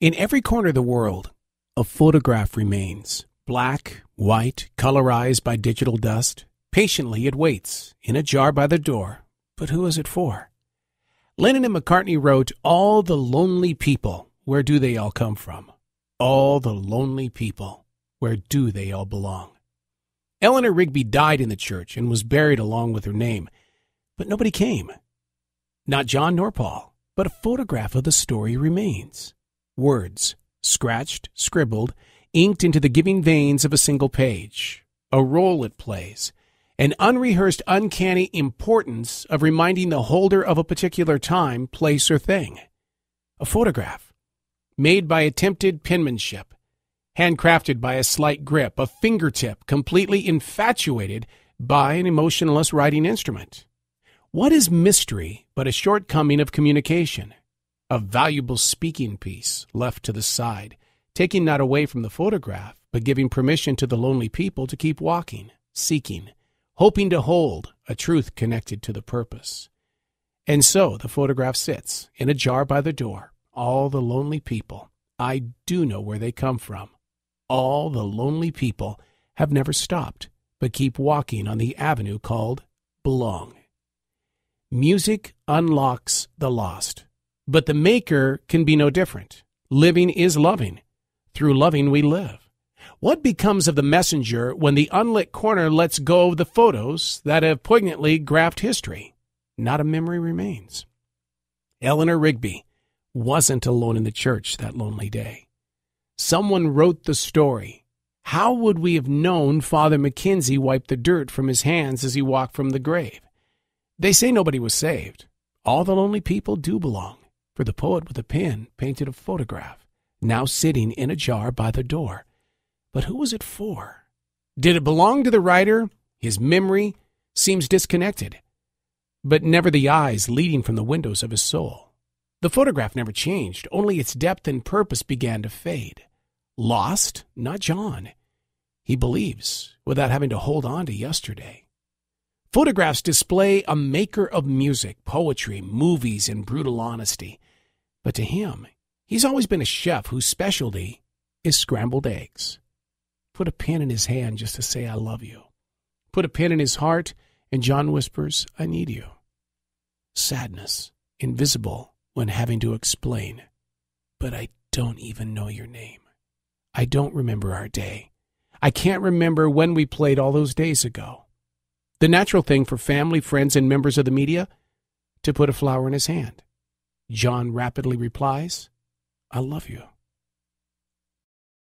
In every corner of the world, a photograph remains, black, white, colorized by digital dust. Patiently it waits, in a jar by the door. But who is it for? Lennon and McCartney wrote, "All the lonely people, where do they all come from? All the lonely people, where do they all belong?" Eleanor Rigby died in the church and was buried along with her name, but nobody came. Not John nor Paul, but a photograph of the story remains. Words, scratched, scribbled, inked into the giving veins of a single page. A role it plays. An unrehearsed, uncanny importance of reminding the holder of a particular time, place, or thing. A photograph, made by attempted penmanship, handcrafted by a slight grip, a fingertip completely infatuated by an emotionless writing instrument. What is mystery but a shortcoming of communication? A valuable speaking piece left to the side, taking not away from the photograph, but giving permission to the lonely people to keep walking, seeking, hoping to hold a truth connected to the purpose. And so the photograph sits in a jar by the door. All the lonely people, I do know where they come from. All the lonely people have never stopped, but keep walking on the avenue called belong. Music unlocks the lost, but the maker can be no different. Living is loving. Through loving we live. What becomes of the messenger when the unlit corner lets go of the photos that have poignantly graphed history? Not a memory remains. Eleanor Rigby wasn't alone in the church that lonely day. Someone wrote the story. How would we have known Father Mackenzie wiped the dirt from his hands as he walked from the grave? They say nobody was saved. All the lonely people do belong, for the poet with a pen painted a photograph, now sitting in a jar by the door. But who was it for? Did it belong to the writer? His memory seems disconnected, but never the eyes leading from the windows of his soul. The photograph never changed, only its depth and purpose began to fade. Lost? Not John. He believes without having to hold on to yesterday. Photographs display a maker of music, poetry, movies, and brutal honesty. But to him, he's always been a chef whose specialty is scrambled eggs. Put a pen in his hand just to say, "I love you." Put a pen in his heart, and John whispers, "I need you." Sadness, invisible when having to explain. But I don't even know your name. I don't remember our day. I can't remember when we played all those days ago. The natural thing for family, friends, and members of the media? To put a flower in his hand. John rapidly replies, "I love you."